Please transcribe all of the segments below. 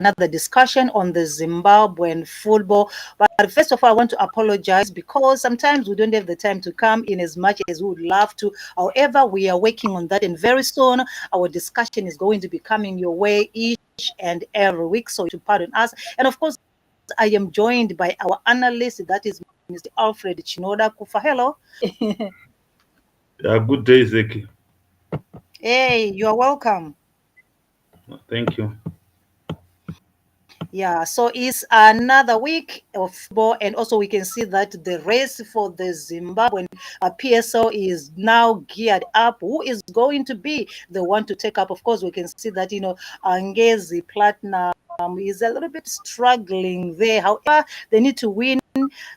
another discussion on the Zimbabwean football. But first of all, I want to apologize because sometimes we don't have the time to come in as much as we would love to. However, we are working on that, and very soon our discussion is going to be coming your way each and every week. So to pardon us. And of course, I am joined by our analyst, that is Mr. Alfred Chinodakufa. Hello. Good day, Zeki. Hey, you are welcome. Thank you. Yeah, so it's another week of football, and also we can see that the race for the Zimbabwean PSL is now geared up. Who is going to be the one to take up? Of course, we can see that Angezi Platinum is a little bit struggling there. However, they need to win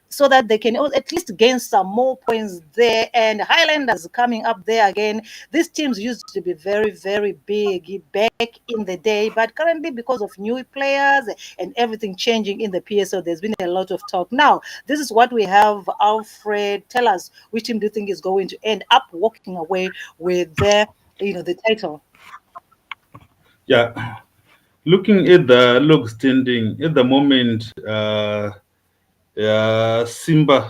so that they can at least gain some more points there. And Highlanders coming up there again. These teams used to be very, very big back in the day, but currently, because of new players and everything changing in the PSL, there's been a lot of talk. Now, this is what we have. Alfred, tell us, which team do you think is going to end up walking away with the title? Yeah, looking at the log standing at the moment, Simba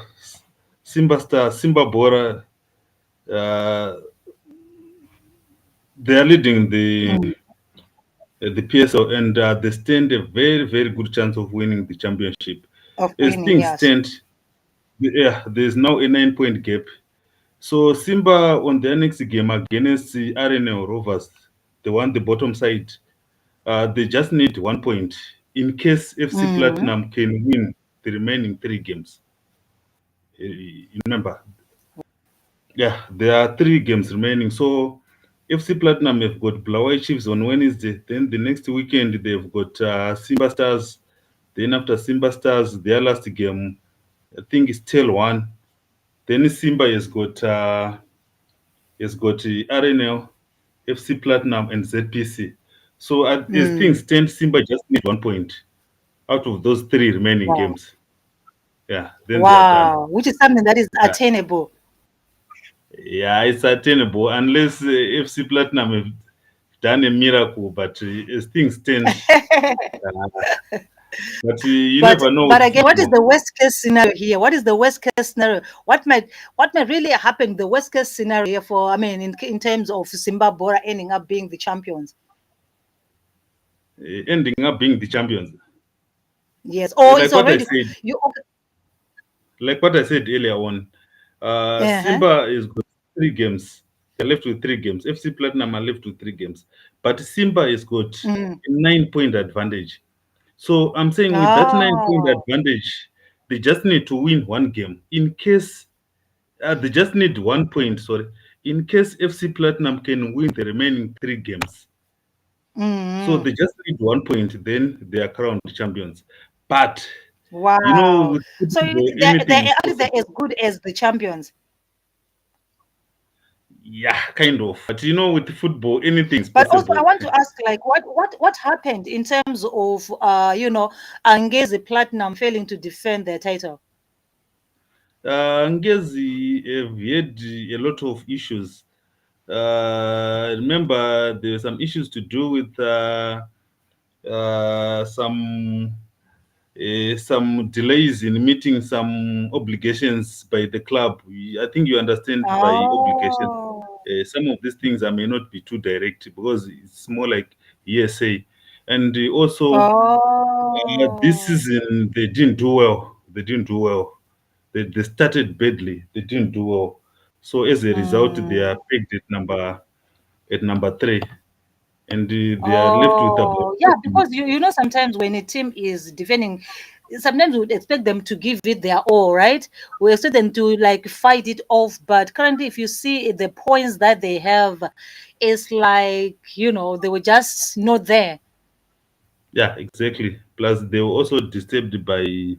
Bora, uh, they are leading the PSL, and they stand a very very good chance of winning the championship. Of As winning, things yes. stand, yeah, there's now a 9 point gap. So Simba on their next game against the RNL Rovers, they won the bottom side. They just need 1 point in case FC Mm, Platinum can win the remaining 3 games. You remember, yeah, there are 3 games remaining. So FC Platinum have got Blaue Chiefs on Wednesday. Then the next weekend they've got Simba Stars. Then after Simba Stars, their last game, I think is still one. Then Simba has got RNL, FC Platinum, and ZPC. So as mm, things stand, Simba just need 1 point out of those 3 remaining wow. games. Yeah, then they are done. Wow. Which is something that is Yeah, attainable. yeah, it's attainable unless FC Platinum have done a miracle. But as things stand, uh, but you But never know but with again, what is football. the worst case scenario here? What is the worst case scenario? What might really happen? The worst case scenario here for, I mean, in terms of Zimbabwe ending up being the champions. Ending up being the champions. Yes. Or Like it's what I already said, you. earlier on, Uh-huh. Simba is got 3 games. They're left with 3 games. FC Platinum are left with 3 games, but Simba has got Mm. a 9 point advantage. So I'm saying with that 9 point Oh. advantage, they just need to win 1 game. In case they just need 1 point, sorry. In case FC Platinum can win the remaining 3 games, so Mm. they just need 1 point, then they are crowned champions. But Wow. with So football, they're anything is actually they're possible. as good as the champions. Yeah, kind of. But with football, anything is But also, I possible. want to ask, like, what happened in terms of Angezi Platinum failing to defend their title? Ngezi have had a lot of issues. Remember, there were some issues to do with some delays in meeting some obligations by the club. I think you understand by obligations. Oh. Some of these things I may not be too direct because it's more like ESA. And also, this Oh. season they didn't do well. They started badly. They didn't do well. So as a result, they Mm. are pegged at number 3, and they are left with about Oh, yeah, because you know sometimes when a team is defending, sometimes we would expect them to give it their all, right? We expect them to like fight it off, but currently, if you see the points that they have, it's like they were just not there. yeah, exactly. Plus, they were also disturbed by, I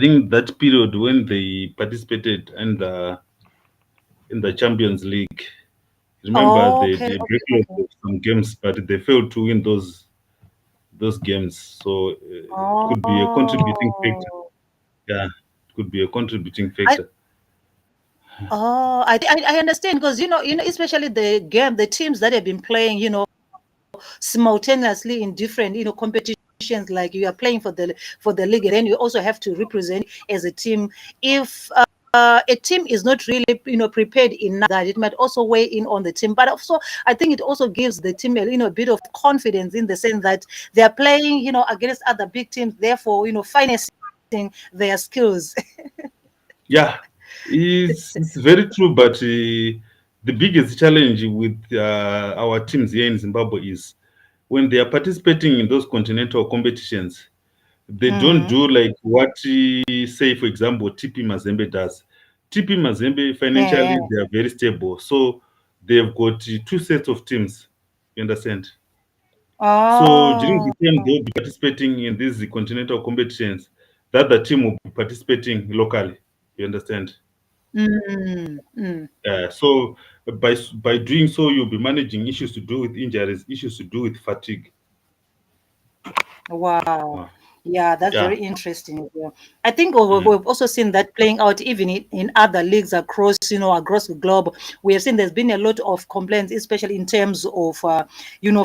think, that period when they participated in the Champions League. Remember, Okay, they okay, backlog okay. of some games, but they failed to win those games. So it could be a contributing factor. Oh, Yeah, it could be a contributing I factor. I understand because especially the teams that have been playing simultaneously in different competitions. like you are playing for the league, and then you also have to represent as a team. If a team is not really, prepared enough, that it might also weigh in on the team. But also, I think it also gives the team a bit of confidence in the sense that they are playing, against other big teams. Therefore, financing their skills. Yeah, it's very true. But the biggest challenge with our teams here in Zimbabwe is when they are participating in those continental competitions, they don't Mm. do like what, say, for example, TP Mazembe does. TP Mazembe financially Yeah. they are very stable, so they've got two sets of teams. You understand? So during the Oh. time they'll be participating in these continental competitions, the other team will be participating locally. You understand? Mm. Mm. So by doing so, you'll be managing issues to do with injuries, issues to do with fatigue. Wow. Uh, Yeah, that's yeah. very interesting. Yeah. I think Mm. we've also seen that playing out even in other leagues across, across the globe. We have seen there's been a lot of complaints, especially in terms of,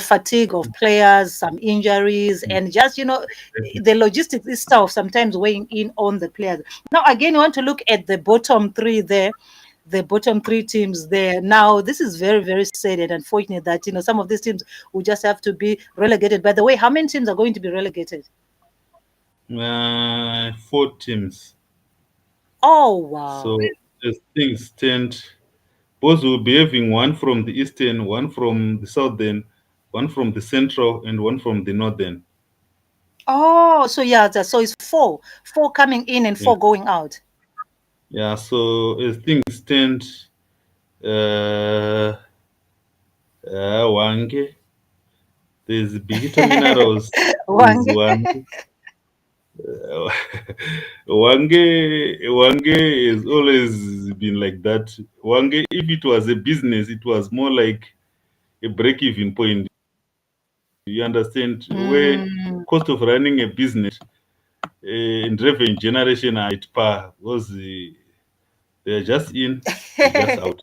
fatigue of players, some injuries, Mm. and just, the logistics itself sometimes weighing in on the players. Now, again, you want to look at the bottom three there, the bottom three teams there. Now, this is very, very sad and unfortunate that, some of these teams will just have to be relegated. By the way, how many teams are going to be relegated? Four teams. Oh, wow. So as things stand, both will be having one from the eastern, one from the southern, one from the central, and one from the northern. Oh, so yeah, so it's four coming in and Yeah. four going out. Yeah. So as things stand, uh, Wange, there's Bigita Minerals, there's Wange. one. Wange has always been like that. Wange, if it was a business, it was more like a break-even point. You understand? Where Mm, cost of running a business and revenue generation are at par because they're just in, they're just out.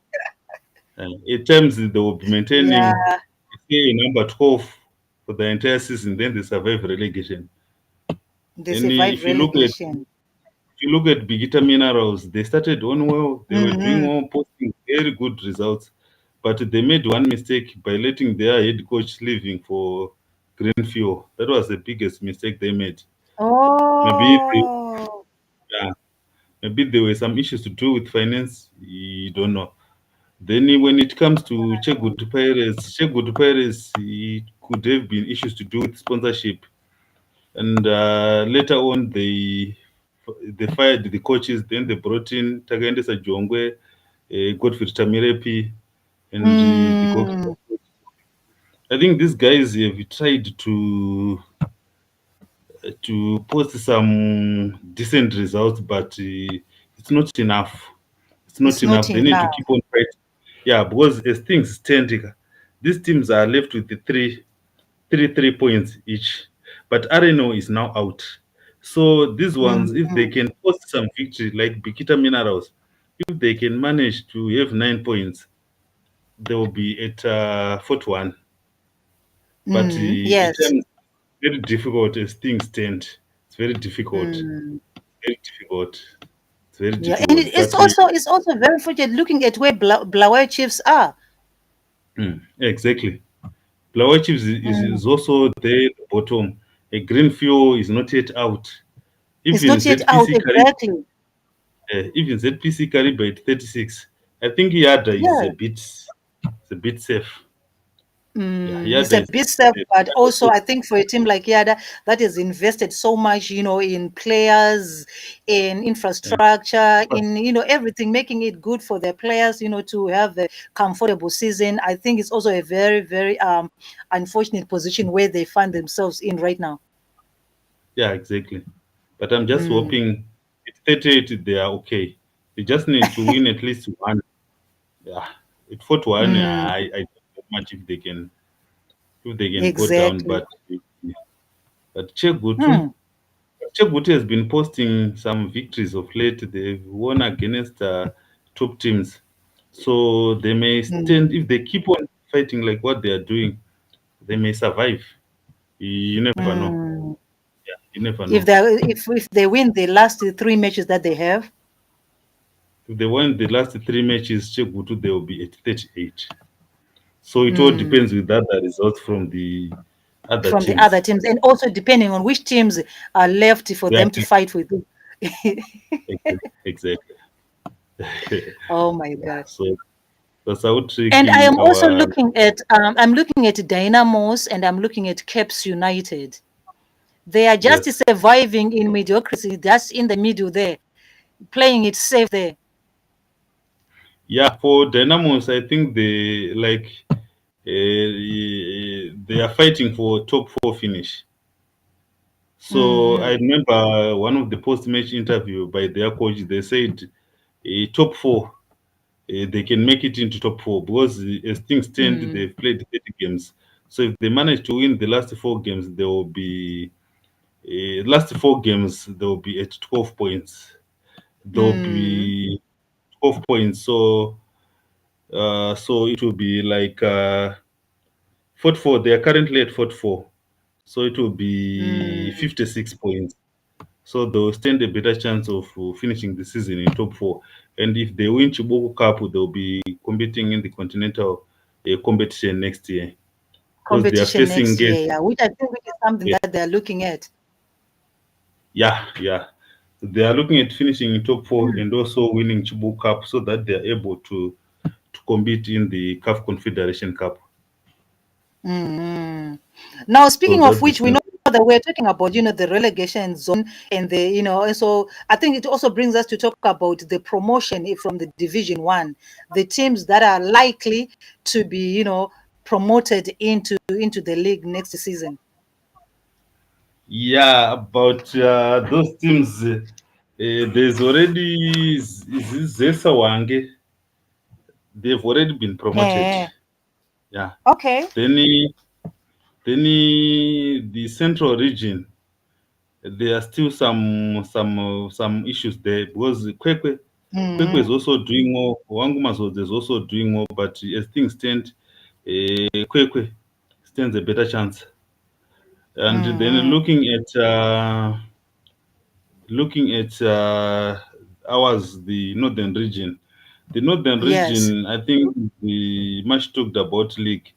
At times they will be maintaining, yeah, say, number 12 for the entire season, then they survive relegation. they Then survive relegation. if you look at Bigita Minerals, they started on well, they were doing Mm-hmm. well, posting very good results, but they made one mistake by letting their head coach leaving for Green Fuel. That was the biggest mistake they made. Maybe they, Oh. yeah, maybe there were some issues to do with finance. You don't know. Then when it comes to Chegutu Pirates, it could have been issues to do with sponsorship. And later on, they fired the coaches. Then they brought in Takaende Sajongwe, Godfrey Tamirepi, and the goalkeeper. Mm, I think these guys have tried to post some decent results, but it's not enough. It's not it's not enough. They need to enough. keep on fighting. Yeah, because as things stand, these teams are left with the three points each. But Areno is now out. So these ones, if they Mm, can post some victory like Bikita Minerals, if they can manage to have 9 points, they will be at 41. But it yes. is very difficult as things stand. It's very difficult. Mm, Very difficult. It's very yeah, and difficult. it's But also very fortunate looking at where Blawer Chiefs are. exactly. Flower chips Mm, is also there at the bottom. A green fuel is not yet out. it's Even not yet out ZPC carry exactly. even ZPC carry by 36. I think Yada is Yeah. a bit safe. Yeah, It's Yada a is a bit bit safe, safe. but But also also, I think for a team like Yada that has invested so much, in players, in uh, infrastructure, but in everything, making it good for their players, to have a comfortable season. I think it's also a very, very unfortunate position where they find themselves in right now. yeah, exactly. But I'm just Mm, hoping at 38 they are okay. They just need to win at least one. Yeah, at 41, mm, I don't know much if they can go down. exactly. But Chegutu. Hmm, Cheguti has been posting some victories of late. They've won against top teams. So they may stand, mm, if they keep on fighting like what they are doing, they may survive. You never know. mm. You never If know. they win the last three matches that they have If they win the last three matches, Chegutu, they will be at 38. So it all mm, depends with the other results from the other from the other teams. teams, and also depending on which teams are left for Yeah, them to fight with. exactly. Oh my Yeah. God. So that's how And I tricky am also our. looking at Dynamos, and I'm looking at Caps United. They are just Yes. surviving in mediocrity, just in the middle there, playing it safe there. Yeah, for Dynamos, I think they are fighting for top four finish. So I Mm, remember one of the post-match interview by their coach. They said top four, they can make it into top four because as things stand, mm, they've played 30 games. So if they manage to win the last four games, they will be last four games. They will be at 12 points. There will mm, be 12 points. So it will be like 44. They are currently at 44. So it will be mm. 56 points. So they'll stand a better chance of finishing the season in top four. And if they win Chibuku Cup, they'll be competing in the continental competition next year because they are Competition facing next against. year, yeah, which is something Yeah, that they're looking at. yeah, yeah. They are looking at finishing in top four and also winning Chibuku Cup so that they are able to compete in the CAF Confederation Cup. Mm. Now, So speaking of that's the which, we know scenario. that we're talking about, the relegation zone and and so I think it also brings us to talk about the promotion from the Division One, the teams that are likely to be, promoted into the league next season. Yeah, about those teams, there's already Zesa Wange. They've already been promoted. Eh, Yeah. okay. Then, the central region, there are still some issues there because Kwekwe is Mm, also doing more. Wangumazo is also doing more, but as things stand, Kwekwe stands a better chance. And then mm, looking at ours, the northern region. The northern yes. region, I think the much talked about league.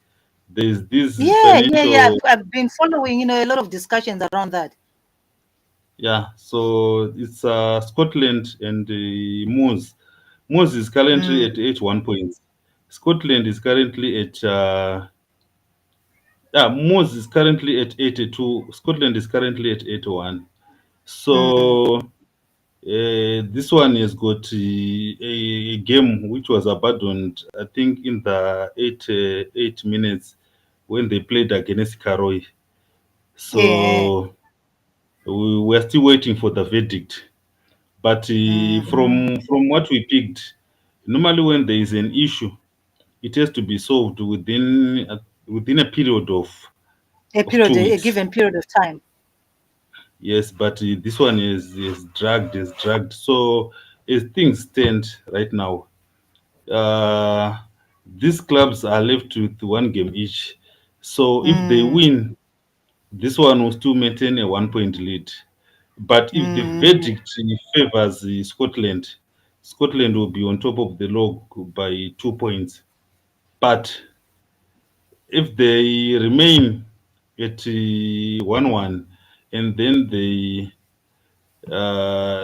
There's this Yeah, yeah, yeah. financial, I've been following, a lot of discussions around that. yeah. So it's Scotland and Moors. Moors is currently Mm, at 81 points. Scotland is currently at yeah. Moors is currently at 82. Scotland is currently at 81. mm, So this one has got a game which was abandoned, I think, in the 8 minutes when they played against Karoi. yeah. So we're still waiting for the verdict. But Mm, from what we picked, normally when there is an issue, it has to be solved within a period a of period, two a weeks. given period of time. Yes, but this one is dragged. So as things stand right now, uh, these clubs are left with one game each. So if they Mm, win, this one will still maintain a 1 point lead. But if the mm, verdict favors Scotland, Scotland will be on top of the log by 2 points. But if they remain at 1-1 and then they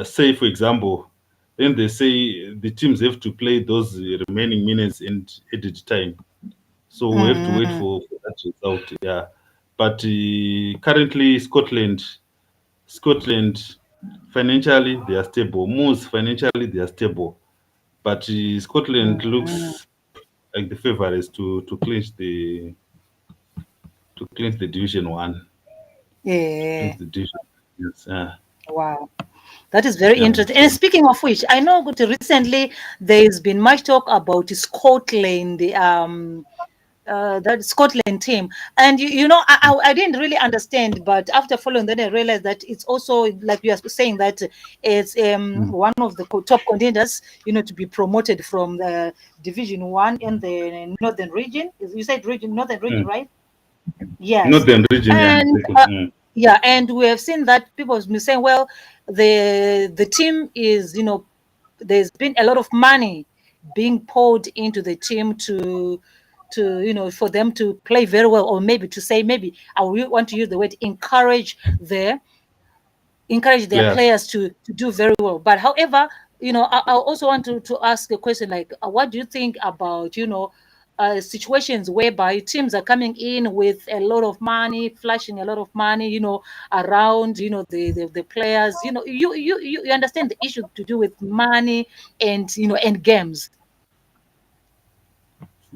say, for example, then they say the teams have to play those remaining minutes and added time. So we have to wait mm, for that result. Yeah, but currently Scotland financially they are stable. Moose financially they are stable, but Scotland mm. looks like the favourites to clinch the Division One. To Yeah. clinch the division. Yes. Wow. That is very Yeah. interesting. And So speaking of which, I know that recently there's been much talk about Scotland, that Scotland team. And I didn't really understand, but after following that, I realized that it's also like you are saying that it's mm, one of the top contenders, to be promoted from the Division One in the Northern region. You said region, Northern region, mm. right? Yes. Northern region, yeah, And exactly. Mm. Yeah, and we have seen that people have been saying, well, the team is, there's been a lot of money being poured into the team to for them to play very well, or maybe to say, maybe I want to use the word their encourage their players. players to do very well. But however, I also want to ask a question like, what do you think about, situations whereby teams are coming in with a lot of money, flashing a lot of money, around, the players, you understand the issue to do with money and, and games.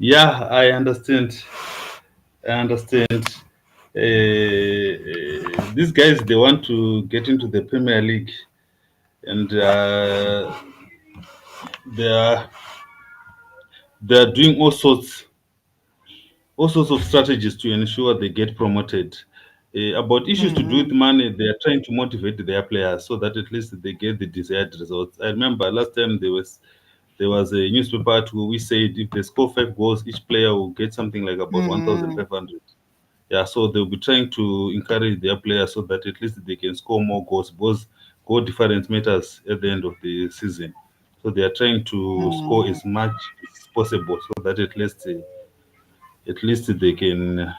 Yeah, I understand. I understand. These guys, they want to get into the Premier League, and they are they are doing all sorts of strategies to ensure they get promoted. About issues to do with Mm-hmm. money, they are trying to motivate their players so that at least they get the desired results. I remember last time there was a newspaper article we said if they score 5 goals, each player will get something like about Mm-hmm. 1,500. Yeah, so they'll be trying to encourage their players so that at least they can score more goals because goal difference matters at the end of the season. So they are trying to score Mm-hmm. as much as possible so that at least they can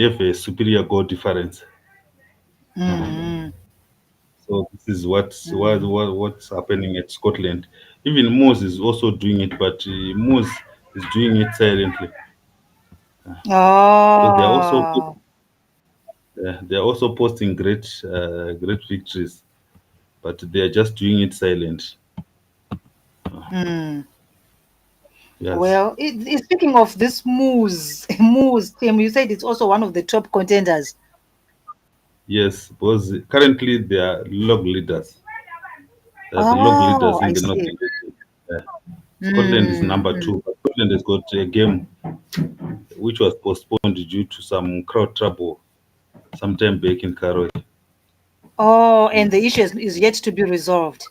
have a superior goal difference. Mm-hmm. So this is what's happening at Scotland. Even Moose is also doing it, but Moose is doing it silently because Oh. they are also posting great victories, but they are just doing it silent. Mm. Yes, Well, speaking of this Moose Moose team, you said it's also one of the top contenders. yes, because currently they are log leaders. They are the log Oh, leaders in I the see. Northern Division. Scotland is Mm, number mm. two, but Scotland has got a game which was postponed due to some crowd trouble sometime back in Carroll. Oh, and the issue is yet to be resolved.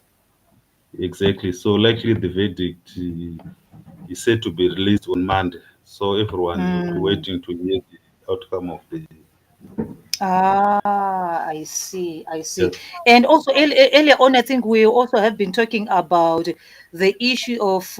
Exactly. So likely the verdict is said to be released on Monday. So everyone will be Mm. waiting to hear the outcome of the. Ah, I see. I see. Yes. And also earlier on, I think we also have been talking about the issue of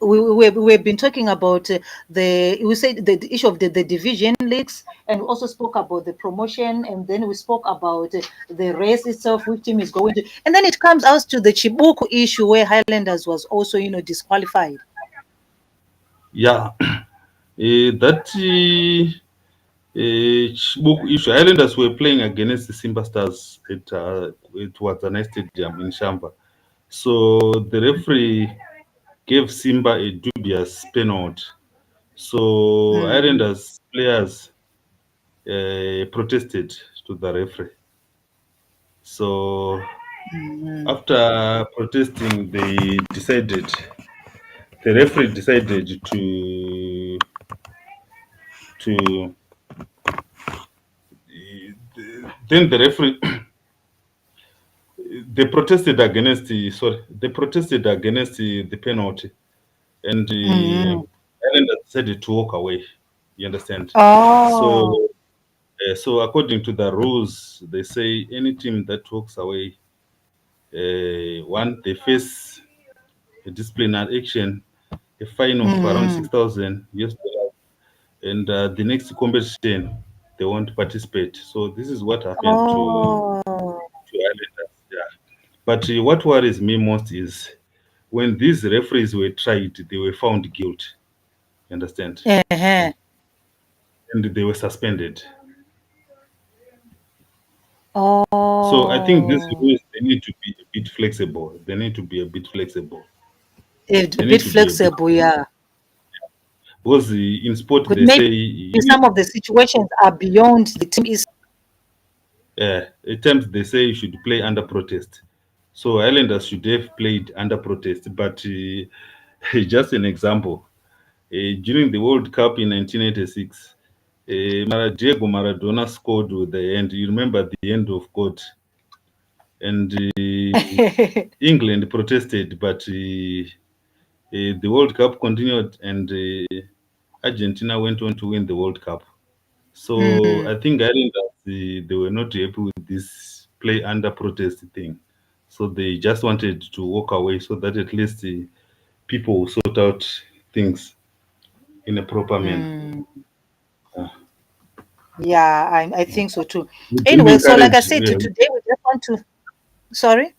we've been talking about we said the issue of the division leagues, and we also spoke about the promotion, and then we spoke about the race itself, which team is going to, and then it comes out to the Chibuku issue where Highlanders was also disqualified. Yeah. That book issue. Islanders were playing against the Simba Stars at Wazanai Stadium in Shamba. So the referee gave Simba a dubious penalty. So Mm, Islanders players protested to the referee. So mm, after protesting, the referee decided to then the referee they protested against the penalty, and the mm. Islanders decided to walk away. You understand? Oh. So so according to the rules, they say any team that walks away, one they face a disciplinary action, a fine of around Mm. 6,000 US dollars, and the next competition they won't participate. So this is what happened Oh. to Islanders. Yeah. But what worries me most is when these referees were tried, they were found guilty. You understand? Uh-huh. And they were suspended. So I think these Oh. rules they need to be a bit flexible. They need to be a bit flexible. A They bit need to be a bit flexible, yeah. because in sport But they maybe say some of the situations are beyond the team is. at times they say you should play under protest. So Islanders should have played under protest. But just an example, during the World Cup in 1986, Diego Maradona scored with the end. You remember the end of God, and England protested, but the World Cup continued, and Argentina went on to win the World Cup. So Mm, I think Ireland, they were not happy with this play under protest thing. So they just wanted to walk away so that at least the people will sort out things in a proper manner. mm. Uh, Yeah, I think so too. we don't Anyway, so like I encourage said, today we just want to. Sorry.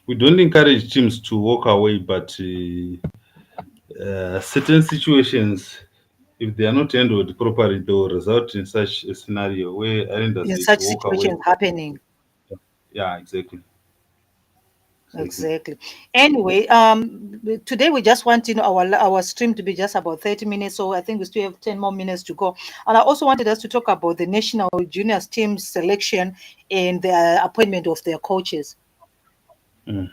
we don't encourage teams to walk away, but certain situations, if they are not handled properly, they will result in such a scenario where Islanders In had to such walk away. situations happening. Yeah, exactly, exactly. Exactly. Anyway, today we just want our stream to be just about 30 minutes, so I think we still have 10 more minutes to go. And I also wanted us to talk about the national juniors team selection and the appointment of their coaches. Mm.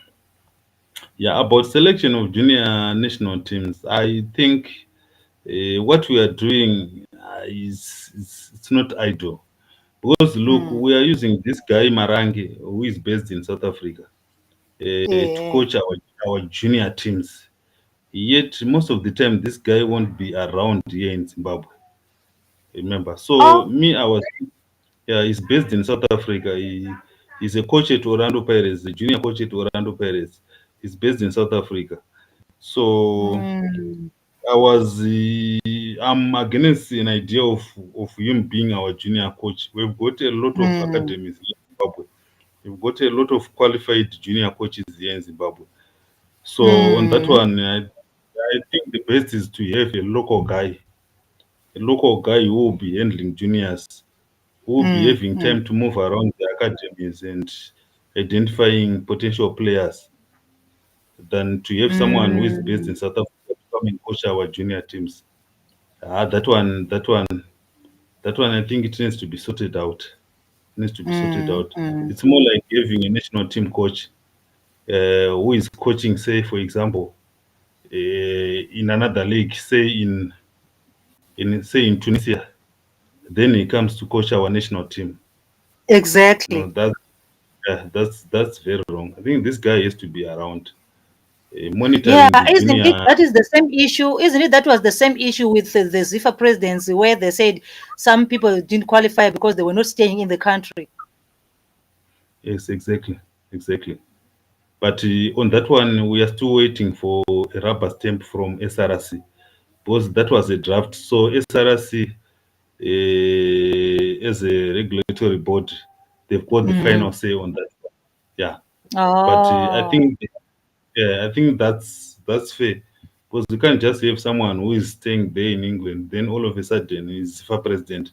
Yeah, about selection of junior national teams, I think what we are doing is it's not idle. Because look, Mm. we are using this guy Marangi, who is based in South Africa, to Yeah. coach our junior teams. Yet most of the time, this guy won't be around here in Zimbabwe. Remember, so Oh. me, I was yeah, he's based in South Africa. He's a coach at Orlando Pirates, a junior coach at Orlando Pirates. He's based in South Africa. So Mm. I'm against an idea of him being our junior coach. We've got a lot of Mm. academies in Zimbabwe. We've got a lot of qualified junior coaches here in Zimbabwe. So on that Mm. one, I think the best is to have a local guy who will be handling juniors, who will be Mm. having Mm. time to move around the academies and identifying potential players than to have someone who is based Mm. in South Africa to come and coach our junior teams. That one, I think it needs to be sorted out. It needs to be sorted Mm. out. Mm. It's more like having a national team coach who is coaching, say, for example, in another league, say in Tunisia. Then he comes to coach our national team. No, Exactly. that's very wrong. I think this guy has to be around, Yeah, monitoring the isn't it? junior. That is the same issue, isn't it? That was the same issue with the ZIFA presidency, where they said some people didn't qualify because they were not staying in the country. Yes, exactly, exactly. But on that one, we are still waiting for a rubber stamp from SRC because that was a draft. So SRC, as a regulatory body, they've got the Mm. final say on that. Yeah, but Oh, I think that's fair because you can't just have someone who is staying there in England, then all of a sudden he's for president.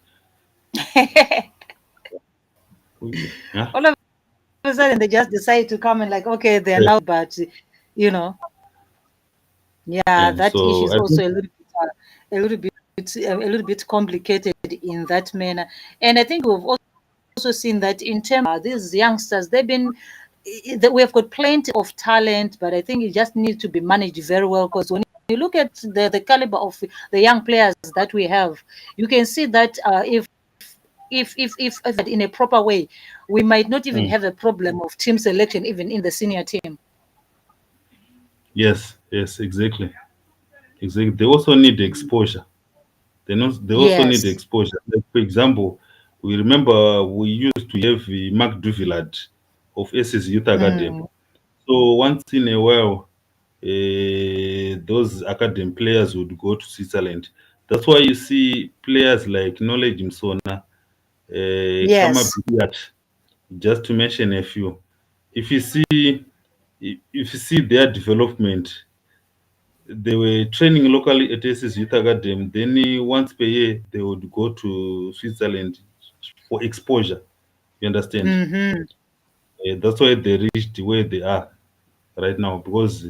Yeah, all of a sudden they just decide to come and like, okay, they're yeah. now, but you know, yeah, Yeah. that issue So is I think also a little bit, a little bit complicated in that manner. And I think we've also seen that in terms of these youngsters, they've been that we have got plenty of talent, but I think it just needs to be managed very well. Because when you look at the caliber of the young players that we have, you can see that if in a proper way, we might not even mm, have a problem of team selection even in the senior team. yes, yes, exactly, exactly. They also need exposure. They also need Yes. exposure. Like for example, we remember we used to have Mark Duvillard of SS Youth Academy. Mm, So once in a while, those academy players would go to Switzerland. That's why you see players like Knowledge Msona, Kama yes. Biat, just to mention a few. If you see, if you see their development, they were training locally at SS Youth Academy. Then once per year, they would go to Switzerland for exposure. You understand? Mm-hmm. That's why they reached where they are right now because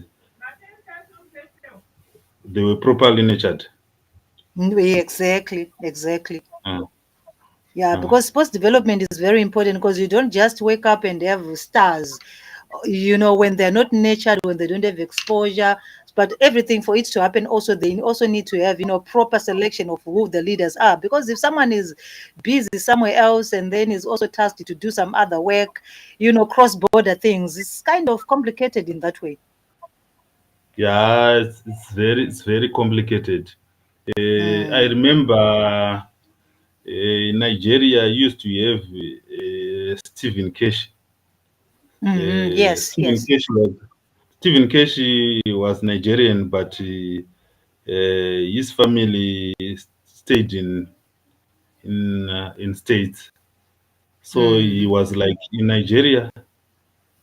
they were properly nurtured. Exactly. Exactly. Uh, Yeah, uh, because sports development is very important because you don't just wake up and have stars, when they're not nurtured, when they don't have exposure. But everything for it to happen, also they also need to have, proper selection of who the leaders are. Because if someone is busy somewhere else and then is also tasked to do some other work, cross-border things, it's kind of complicated in that way. yeah, it's very complicated. I remember Nigeria used to have Stephen Keshi. Yes, Stephen yes. Keshi was Stephen Keshi was Nigerian, but his family stayed in States. So he Mm, was like in Nigeria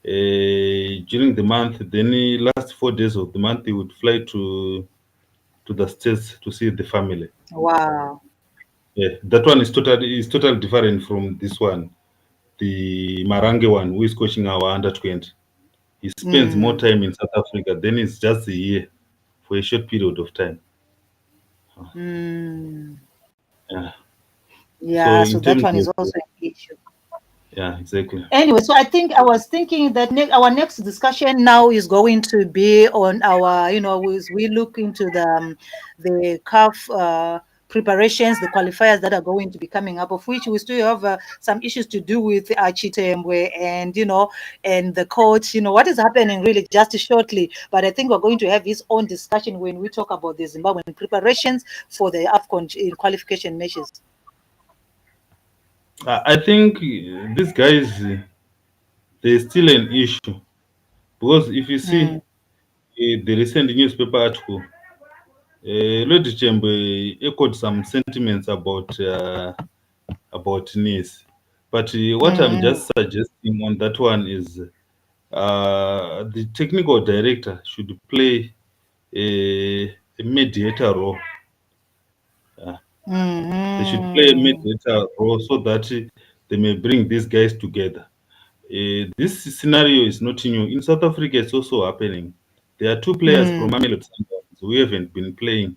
during the month. Then last 4 days of the month, he would fly to the States to see the family. wow. Yeah, that one is totally different from this one, the Marange one, who is coaching our under 20. He spends more Mm, time in South Africa. Then it's just a year for a short period of time. mm. Yeah. So Yeah, so in that terms one is of also an issue. yeah, exactly. Anyway, so I was thinking that our next discussion now is going to be on our, as we look into the CAF preparations, the qualifiers that are going to be coming up, of which we still have some issues to do with Chitemwe and, and the coach, what is happening really just shortly. But I think we're going to have his own discussion when we talk about the Zimbabwean preparations for the AFCON in qualification matches. I think these guys, there's still an issue because if you see Mm, the recent newspaper article, Lodi Chembe echoed some sentiments about Nice. But what I'm mm, just suggesting on that one is the technical director should play a mediator role. Uh, they should play a mm, mediator role so that they may bring these guys together. This scenario is not new. In South Africa, it's also happening. There are two players from mm, Mamelodi Sundowns who haven't been playing.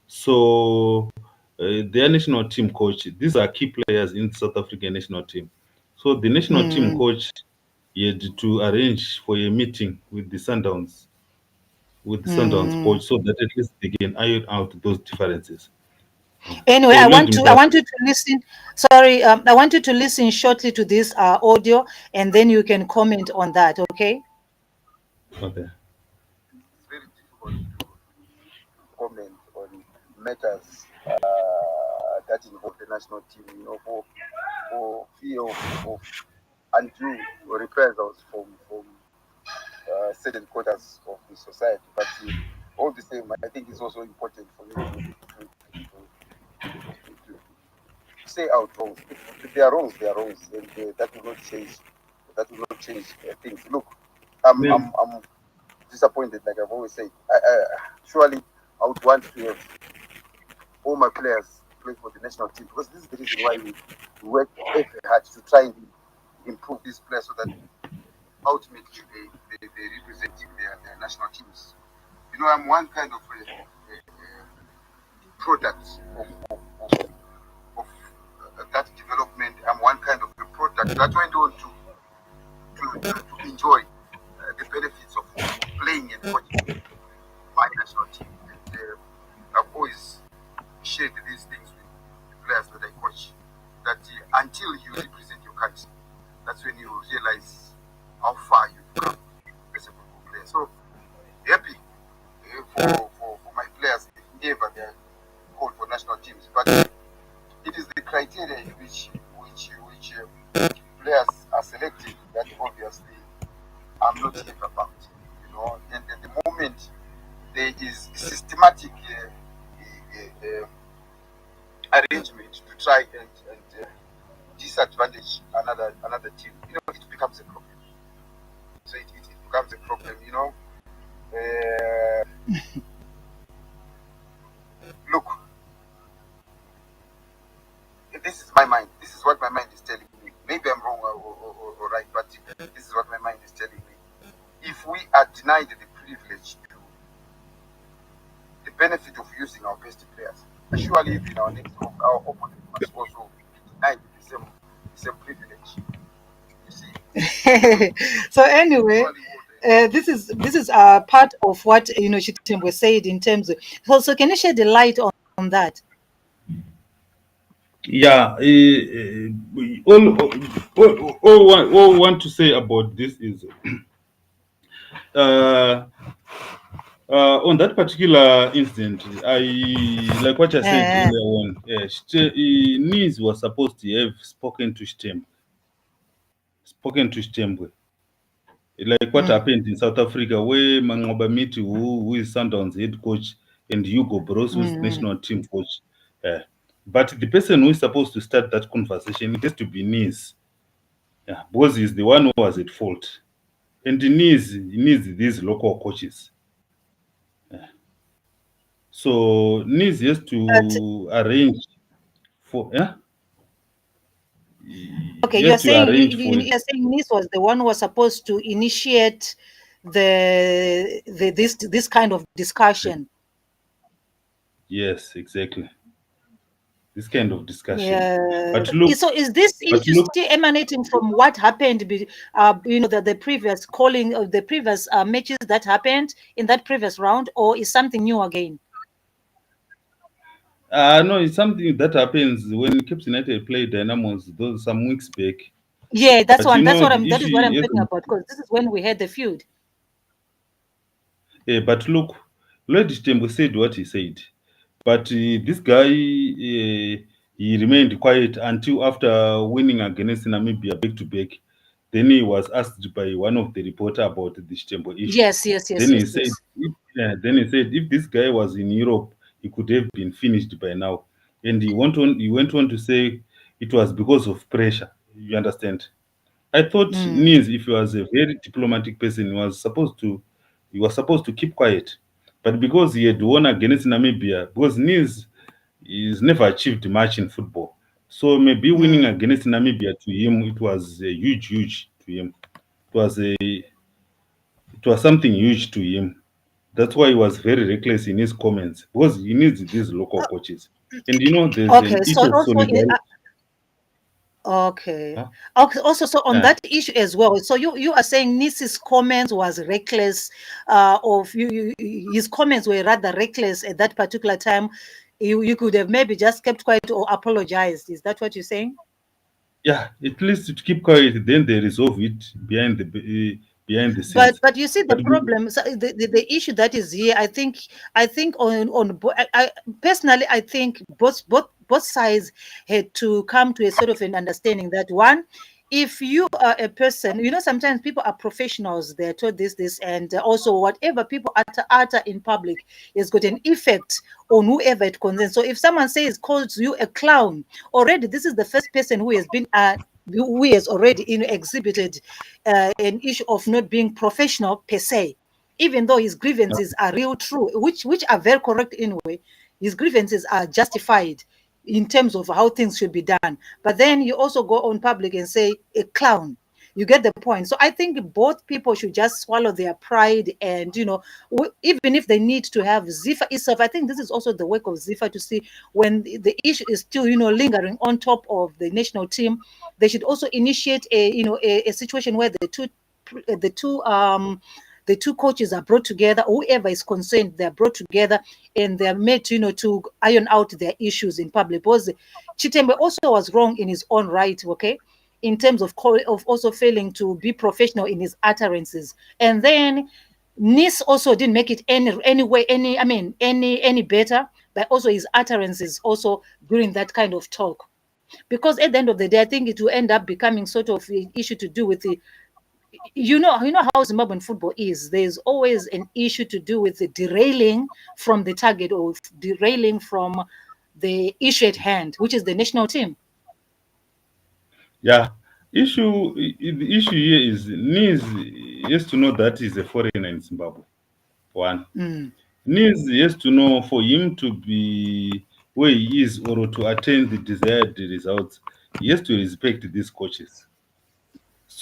So their national team coach, these are key players in South African national team. So the national team mm. coach he had to arrange for a meeting with the Sundowns Mm. coach, so that at least they can iron out those differences. Anyway, So I want you to listen. Sorry, I want you to listen shortly to this audio, and then you can comment on that. Okay? okay. It's very difficult to comment on matters that involve the national team, for fear of undue reprisals from certain quarters of the society. But all the same, I think it's also important for you to say out wrongs. If they are wrongs, they are wrongs, and that will not change. That will not change things. Look, Then, I'm disappointed, like I've always said. Surely, I would want to have all my players play for the national team because this is the reason why we work very hard to try and improve these players so that ultimately they representing their national teams. I'm one kind of a product of that development. I'm one kind of a product that went on to enjoy the benefits of playing and coaching my national team. And I've always shared these things with the players that I coach. That until you represent your country, that's when you realize how far you've come as a football player. So happy for my players if ever they're called for national teams. But it is the criteria in which players are selected that obviously I'm not happy about. And at the moment there is systematic arrangement to try and disadvantage another team. It becomes a problem. So it becomes a problem. Uh, Look, this is my mind. This is what my mind is telling me. Maybe I'm wrong or right, but this is what my mind is telling me. If we are denied the privilege to the benefit of using our best players, surely even our opponent must also be denied the same privilege. You see, So anyway, surely what this is part of what Chitembo said in terms of. So can you shed the light on that? yeah, all I want to say about this is uh, On that particular incident, I like what I said Uh, earlier on. Nice was supposed to have spoken to Stembe, like what mm, happened in South Africa, where Mangoba Miti, who is Sundowns head coach, and Hugo Bros, who is mm, national team coach. Uh, but the person who is supposed to start that conversation, it has to be Nice, yeah, because he's the one who was at fault, and he needs these local coaches. So Nice has but to arrange for, yeah, okay, he has to arrange for it. you're saying Nice was the one who was supposed to initiate the this kind of discussion. Yes, exactly. This kind of discussion. Yeah. But look, So is this but issue look, still emanating from what happened, the previous calling of the previous matches that happened in that previous round, or is something new again? no, it's something that happens when Cape United play Dynamos those some weeks back. Yeah, that's But you one. know the That is what I'm issue talking isn't. about because this is when we had the feud. But look, Lloyd Tembo said what he said. But this guy, he remained quiet until after winning against Namibia back to back. Then he was asked by one of the reporter about the Tembo issue. Yes, yes, yes, Then yes, he said, yes. if this guy was in Europe, he could have been finished by now. And he went on to say it was because of pressure. You understand? I thought Mm, Niz, if he was a very diplomatic person, he was supposed to keep quiet. But because he had won against Namibia, because Niz is never achieved much in football. So maybe winning mm. against Namibia to him, it was a huge to him. It was something huge to him. That's why he was very reckless in his comments because he needs these local coaches. And there's Okay, an so issue of also solidarity. okay. Huh? Okay, also so on Uh, that issue as well. So you are saying Nis's comments was reckless, of his comments were rather reckless at that particular time. You could have maybe just kept quiet or apologized. Is that what you're saying? yeah, at least to keep quiet, then they resolve it behind the But scenes. you see the But problem, so the issue that is here, I think I personally I think both sides had to come to a sort of an understanding that one, if you are a person, sometimes people are professionals, they're told this, and also whatever people utter in public has got an effect on whoever it concerns. So if someone says calls you a clown, already this is the first person who has been who has already exhibited an issue of not being professional per se, even though his grievances are real true, which are very correct anyway. His grievances are justified in terms of how things should be done. But then you also go on public and say a clown. You get the point. So I think both people should just swallow their pride, and even if they need to have Zifa itself, I think this is also the work of Zifa to see when the issue is still lingering on top of the national team. They should also initiate a situation where the two the two coaches are brought together, whoever is concerned, they're brought together and they're made to iron out their issues in public. Because Chitembe also was wrong in his own right, okay, in terms of also failing to be professional in his utterances. And then Nis also didn't make it any way, any better, but also his utterances also during that kind of talk. Because at the end of the day, I think it will end up becoming sort of an issue to do with the, you know how Zimbabwean football is. There's always an issue to do with the derailing from the target, or derailing from the issue at hand, which is the national team. yeah, the issue here is Niz has to know that he's a foreigner in Zimbabwe. One, Mm, Niz has to know for him to be where he is or to attain the desired results, he has to respect these coaches.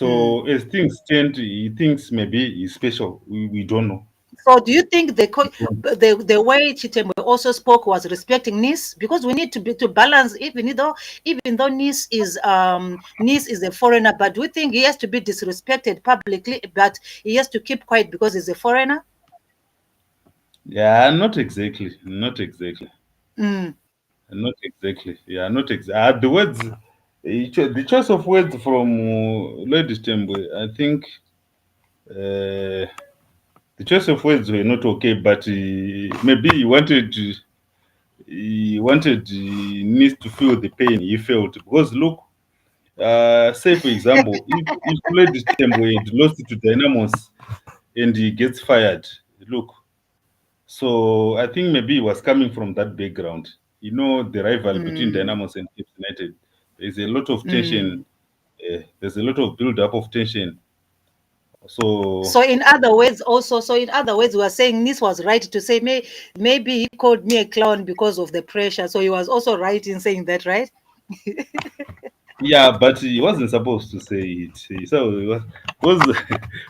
mm. So as things stand, he thinks maybe he's special. We don't know. So do you think We don't. the way Chitemwe also spoke was respecting Nice? Because we need to balance, even though Nice is a foreigner, but do you think he has to be disrespected publicly, but he has to keep quiet because he's a foreigner? Yeah, not exactly. Not exactly. Mm. Not exactly. Yeah, not exactly. The words, the choice of words from Lady Tembe, I think. Uh, The choice of words were not okay, but maybe he needs to feel the pain he felt because look, say for example, if played this time where he lost it to Dynamos and he gets fired, look. So I think maybe he was coming from that background. You know, the rival between Mm, Dynamos and Cape United. There's a lot of tension. mm. There's a lot of build up of tension. So So in other words, also, so in other words, we are saying this was right to say maybe he called me a clown because of the pressure. So he was also right in saying that, right? yeah, but he wasn't supposed to say it. So it was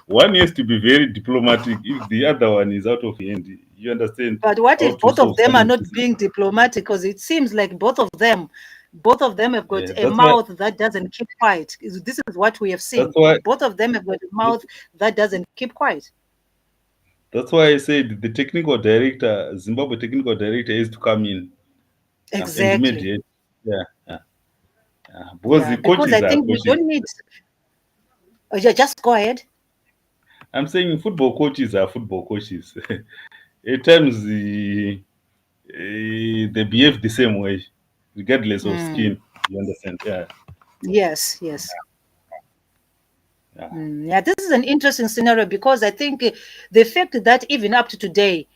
one has to be very diplomatic if the other one is out of hand. You understand But what how if to both of solve them are not challenges. being diplomatic? Because it seems like both of them have got a That's why. mouth that doesn't keep quiet. This is what we have That's seen. why. Both of them have got a mouth that doesn't keep quiet. That's why I said the technical director, Zimbabwe technical director, has to come in and Exactly. mediate. Yeah, yeah, yeah. Because Yeah, the because I coaches are think we coaches. don't need. Yeah, just go ahead. I'm saying football coaches are football coaches. At times they behave the same way, regardless of Mm, skin. You understand? Yeah, yes, yes. yeah, Yeah, this is an interesting scenario because I think the fact that even up to today,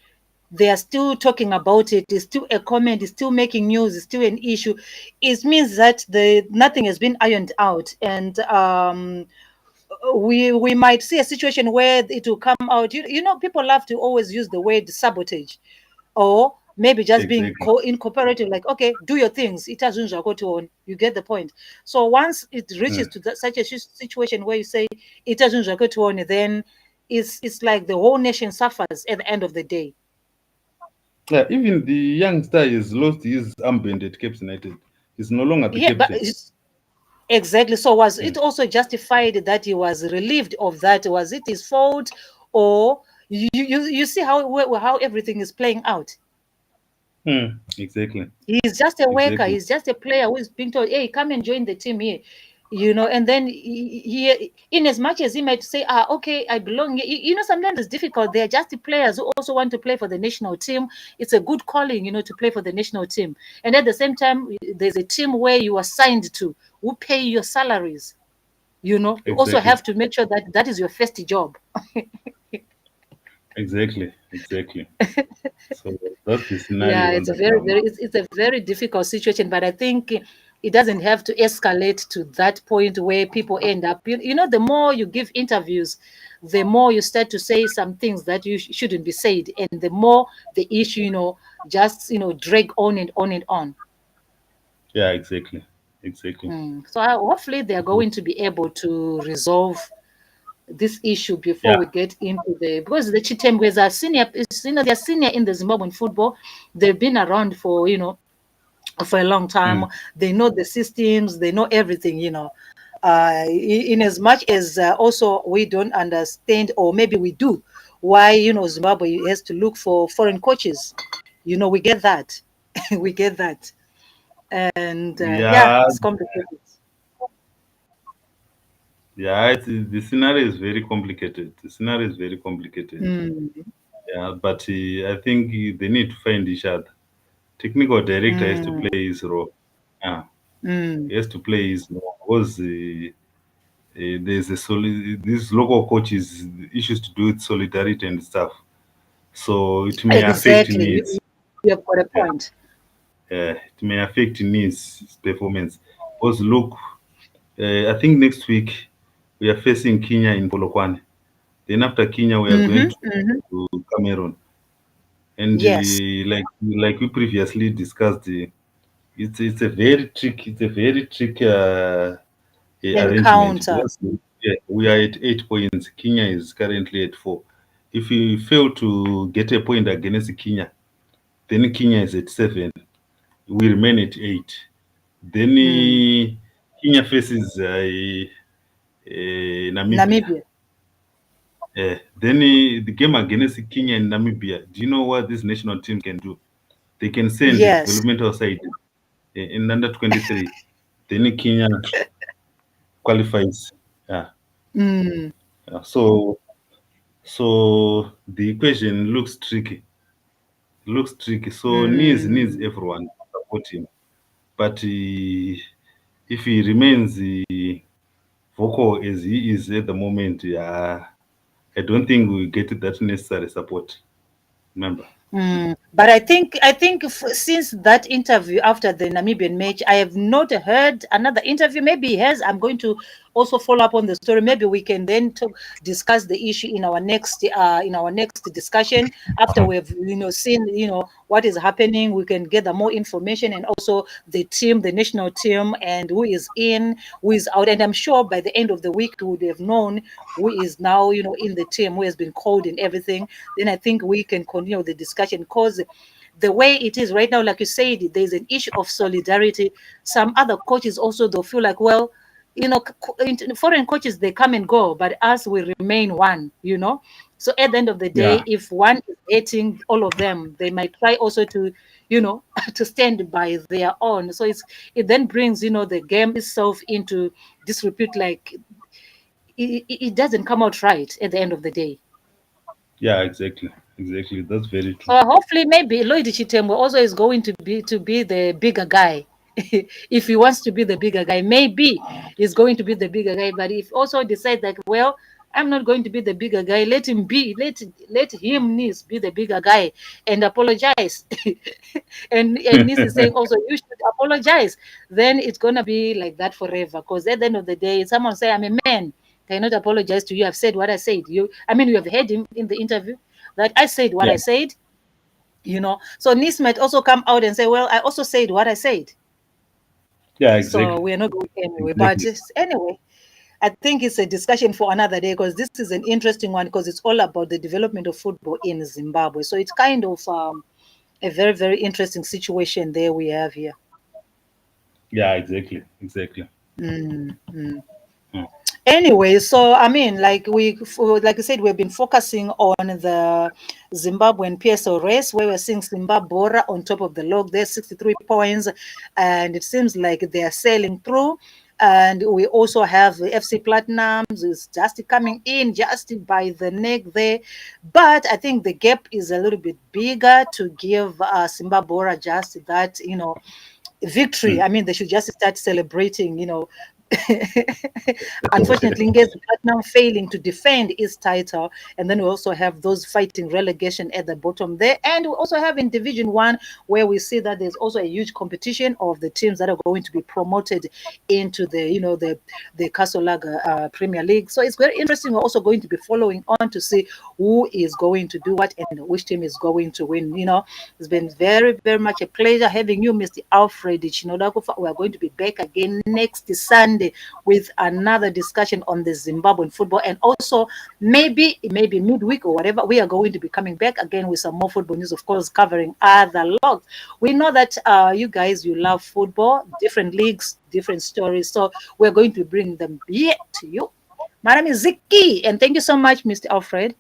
they are still talking about it, is still a comment, is still making news, is still an issue. It means that the nothing has been ironed out, and we might see a situation where it will come out. People love to always use the word sabotage, or maybe just being exactly. incooperative, like, okay, do your things, you get the point. So once it reaches Mm. to such a situation where you say then it's like the whole nation suffers at the end of the day. Yeah, even the young star has lost his armband at Cape United. He's no longer the Yeah, but captain. exactly. So was Mm. it also justified that he was relieved of that? Was it his fault, or you see how everything is playing out? Mm. Exactly. He's just a worker. Exactly. He's just a player who is being told, "Hey, come and join the team here." And then in as much as he might say, okay, I belong here. Sometimes it's difficult. There are just the players who also want to play for the national team. It's a good calling, to play for the national team. And at the same time, there's a team where you are signed to, who pay your salaries. You also Exactly. have to make sure that that is your first job. Exactly. Exactly. So that's the Yeah, scenario on it's a the very, ground. very, it's a very difficult situation, but I think it doesn't have to escalate to that point where people end up. The more you give interviews, the more you start to say some things that you shouldn't be said, and the more the issue, just drag on and on and on. Yeah, exactly. Exactly. So hopefully they are going to be able to resolve this issue before Yeah. we get into because the Chitembes are they're senior in the Zimbabwean football. They've been around for a long time. Mm. They know the systems, they know everything. In as much as also we don't understand, or maybe we do, why Zimbabwe has to look for foreign coaches. We get that. We get that. And yeah, Yeah. it's complicated. Yeah. The scenario is very complicated. The scenario is very complicated. Mm, Yeah, but I think they need to find each other. Technical director has to mm, play his role. Yeah, mm. he has to play his role because there's these local coaches issues to do with solidarity and stuff. So it may affect Exactly. needs. You have got a Yeah, point. it may affect needs performance. Because look, I think next week we are facing Kenya in Polokwane. Then after Kenya we are going Mm-hmm, to mm-hmm. Cameroon. And Yes. like we previously discussed, it's a very tricky arrangement Encounter. because yeah, we are at 8 points. Kenya is currently at 4. If we fail to get a point against Kenya, then Kenya is at 7. We remain at 8. Then Mm. Kenya faces Namibia. Namibia. Then the game against Kenya and Namibia. Do you know what these national teams can do? They can send the Yes. developmental side in under 23. Then Kenya qualifies. Yeah. Mm. Yeah. So So the equation looks tricky. Looks tricky. So needs Mm. everyone to support him. But if he remains vocal as he is at the moment, yeah, I don't think we get that necessary support. Remember? But I think since that interview after the Namibian match, I have not heard another interview. Maybe he has. I'm going to also follow up on the story. Maybe we can then discuss the issue in our next discussion after we've seen what is happening. We can gather more information and also the team, the national team, and who is in, who is out. And I'm sure by the end of the week we would have known who is now in the team, who has been called and everything. Then I think we can continue the discussion because the way it is right now, like you said, there's an issue of solidarity. Some other coaches also they'll feel like, well, foreign coaches they come and go, but us we remain one. So at the end of the day, Yeah, if one is hating all of them, they might try also to, to stand by their own. So it then brings the game itself into disrepute. Like it doesn't come out right at the end of the day. yeah, exactly, exactly. That's very true. So hopefully, maybe Lloyd Chitembo also is going to be the bigger guy. If he wants to be the bigger guy, maybe he's going to be the bigger guy. But if also decides that, well, I'm not going to be the bigger guy, let him be. Let him Nis be the bigger guy and apologize. and Nis is saying also you should apologize. Then it's gonna be like that forever. Because at the end of the day, someone say I'm a man. Cannot apologize to you. I've said what I said. You have heard him in the interview that I said what Yeah, I said. So Nis might also come out and say, well, I also said what I said. yeah, So exactly, we're not going anywhere. But exactly. anyway, I think it's a discussion for another day because this is an interesting one because it's all about the development of football in Zimbabwe. So it's kind of a very, very interesting situation there we have here. Yeah, exactly, exactly. Mm, mm. Hmm. Anyway, so I mean, like I said, we've been focusing on the Zimbabwean PSL race where we're seeing Zimbabwe on top of the log. There's 63 points, and it seems like they are sailing through. And we also have the FC Platinums is just coming in just by the neck there, but I think the gap is a little bit bigger to give Zimbabwe just that victory. Hmm. I mean, they should just start celebrating. Unfortunately, Ngezi Platinum failing to defend its title, and then we also have those fighting relegation at the bottom there, and we also have in Division One where we see that there's also a huge competition of the teams that are going to be promoted into the Kasolaga Premier League. So it's very interesting. We're also going to be following on to see who is going to do what and which team is going to win. It's been very, very much a pleasure having you, Mr. Alfred Chinodakufa. We are going to be back again next Sunday with another discussion on the Zimbabwean football, and also maybe midweek or whatever, we are going to be coming back again with some more football news, of course, covering other logs. We know that you guys, you love football, different leagues, different stories, so we're going to bring them here to you. My name is Ziki, and thank you so much, Mr. Alfred.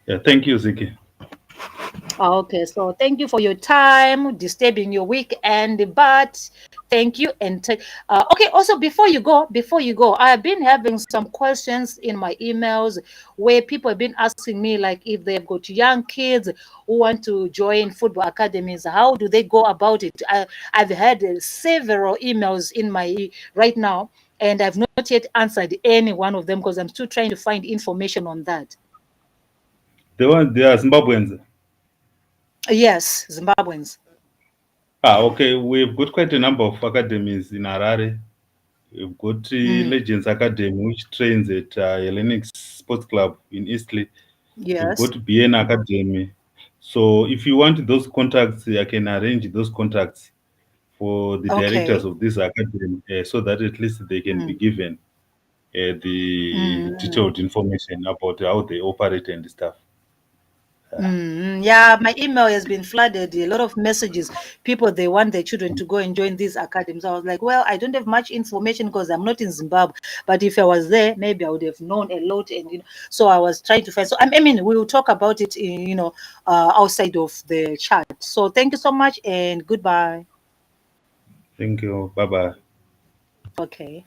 Yeah, thank you, Ziki. Okay, so thank you for your time, disturbing your weekend, but thank you okay. Also, before you go, I've been having some questions in my emails where people have been asking me, like, if they've got young kids who want to join football academies, how do they go about it? I've had several emails in my right now, and I've not yet answered any one of them because I'm still trying to find information on that. They are Zimbabweans. Yes, Zimbabweans. Ah, okay. We've got quite a number of academies in Harare. We've got Mm, Legends Academy, which trains at Hellenic Sports Club in Eastleigh. We've yes. got BN Academy. So if you want those contacts, I can arrange those contacts for the directors Okay. of this academy so that at least they can be Mm, given the mm, detailed information about how they operate and stuff. Yeah, my email has been flooded. A lot of messages. People they want their children to go and join these academies. I was like, well, I don't have much information because I'm not in Zimbabwe. But if I was there, maybe I would have known a lot. And so I was trying to find. So I mean, we will talk about it outside of the chat. So thank you so much and goodbye. Thank you. Bye bye. Okay.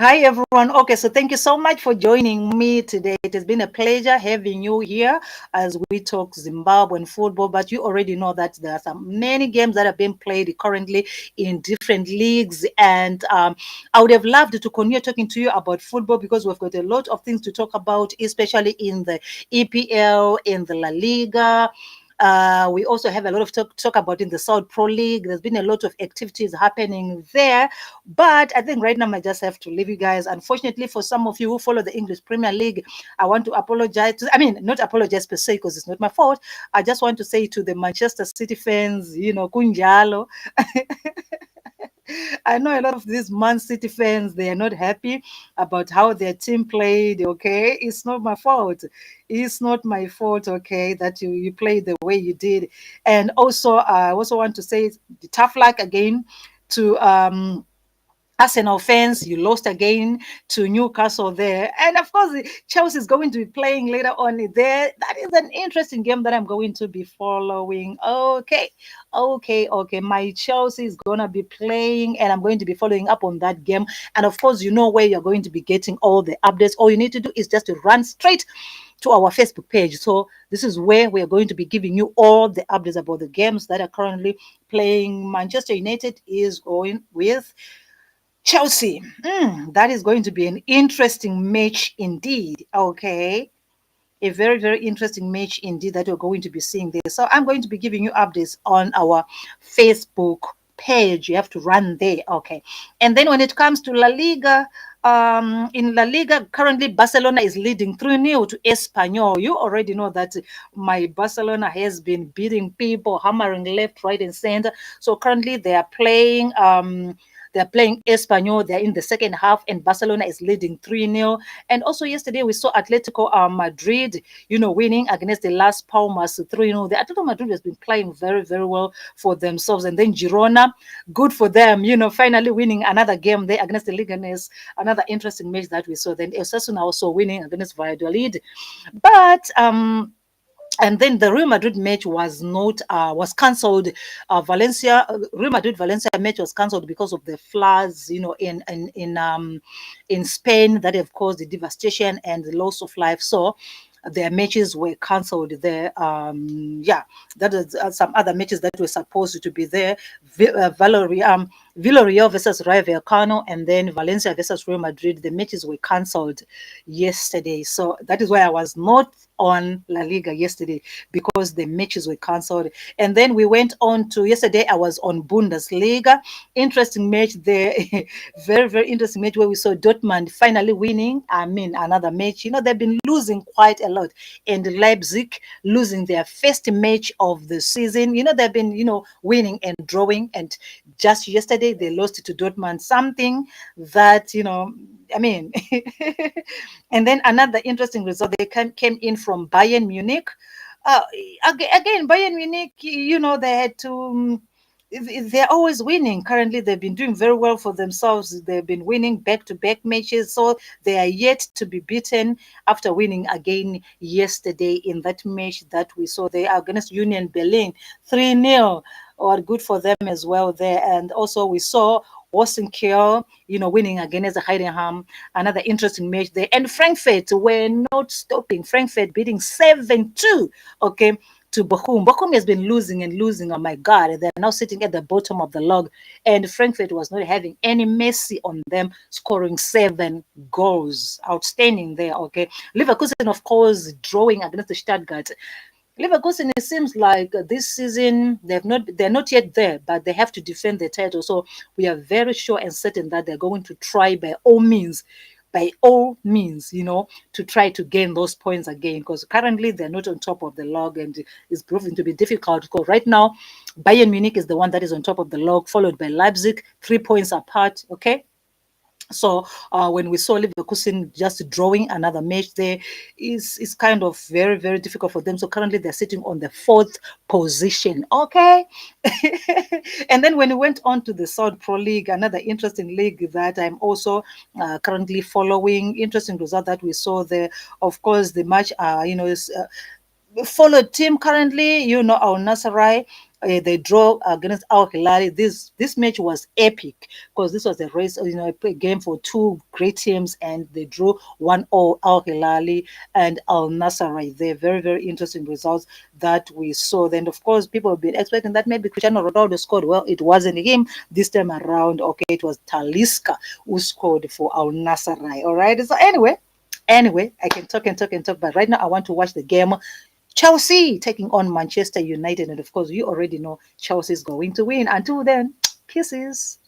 Hi, everyone. Okay, so thank you so much for joining me today. It has been a pleasure having you here as we talk Zimbabwean football. But you already know that there are some many games that are being played currently in different leagues. And I would have loved to continue talking to you about football because we've got a lot of things to talk about, especially in the EPL, in the La Liga. We also have a lot of talk about in the South Pro League. There's been a lot of activities happening there. But I think right now I just have to leave you guys. Unfortunately, for some of you who follow the English Premier League, I want to apologize. I mean, not apologize per se because it's not my fault. I just want to say to the Manchester City fans, kunjalo. I know a lot of these Man City fans, they are not happy about how their team played, okay? It's not my fault. It's not my fault, okay, that you played the way you did. And also, I also want to say tough luck again to Arsenal fans, you lost again to Newcastle there. And of course, Chelsea is going to be playing later on there. That is an interesting game that I'm going to be following. Okay. My Chelsea is going to be playing, and I'm going to be following up on that game. And of course, you know where you're going to be getting all the updates. All you need to do is just to run straight to our Facebook page. So this is where we are going to be giving you all the updates about the games that are currently playing. Manchester United is going with Chelsea. That is going to be an interesting match indeed. Okay. A very, very interesting match indeed that we're going to be seeing there. So I'm going to be giving you updates on our Facebook page. You have to run there. Okay. And then when it comes to La Liga, in La Liga, currently Barcelona is leading 3-0 to Espanyol. You already know that my Barcelona has been beating people, hammering left, right, and center. So currently they are playing. They're playing Espanyol. They're in the second half, and Barcelona is leading 3-0. And also yesterday we saw Atletico Madrid, winning against the Las Palmas 3-0. The Atletico Madrid has been playing very, very well for themselves. And then Girona, good for them, finally winning another game there against the Leganes. Another interesting match that we saw. Then Osasuna also winning against Valladolid. But and then the Real Madrid match was cancelled. Real Madrid Valencia match was cancelled because of the floods, in Spain that have caused the devastation and the loss of life. So their matches were cancelled there. That is some other matches that were supposed to be there. Villarreal versus Rayo Vallecano, and then Valencia versus Real Madrid. The matches were cancelled yesterday. So that is why I was not on La Liga yesterday, because the matches were cancelled. And then we went on to yesterday, I was on Bundesliga. Interesting match there. Very, very interesting match where we saw Dortmund finally winning. I mean, another match. They've been losing quite a lot. And Leipzig losing their first match of the season. They've been, winning and drawing. And just yesterday, they lost to Dortmund. Something that, I mean, and then another interesting result, they came in from Bayern Munich. Uh, again, Bayern Munich, they had to. They're always winning. Currently, they've been doing very well for themselves. They've been winning back-to-back matches, so they are yet to be beaten after winning again yesterday in that match that we saw. They are against Union Berlin, 3-0. Or good for them as well there. And also we saw Kiel, winning against Heidenheim. Another interesting match there. And Frankfurt were not stopping. Frankfurt beating 7-2. Okay. To Bochum. Bochum has been losing and losing. Oh my God. They're now sitting at the bottom of the log. And Frankfurt was not having any mercy on them, scoring 7 goals. Outstanding there. Okay. Leverkusen, of course, drawing against the Stuttgart. Leverkusen, it seems like this season they're not yet there, but they have to defend the title. So we are very sure and certain that they're going to try by all means, to try to gain those points again. Because currently they're not on top of the log, and it's proving to be difficult. Because right now, Bayern Munich is the one that is on top of the log, followed by Leipzig, 3 points apart. Okay. So when we saw Leverkusen just drawing another match there, is kind of very, very difficult for them. So currently they're sitting on the 4th position. Okay. And then when we went on to the South Pro League, another interesting league that I'm also currently following, interesting result that we saw there. Of course, the match, is followed team currently, Al Nassr they draw against Al Hilal. This match was epic because this was a race, a game for two great teams, and they drew 1-0 Al Hilal and Al Nassr right there. Very, very interesting results that we saw. Then, of course, people have been expecting that maybe Cristiano Ronaldo scored. Well, it wasn't him this time around. Okay, it was Talisca who scored for Al Nassr. All right. So anyway, I can talk and talk and talk, but right now I want to watch the game. Chelsea taking on Manchester United, and of course, you already know Chelsea is going to win. Until then, kisses.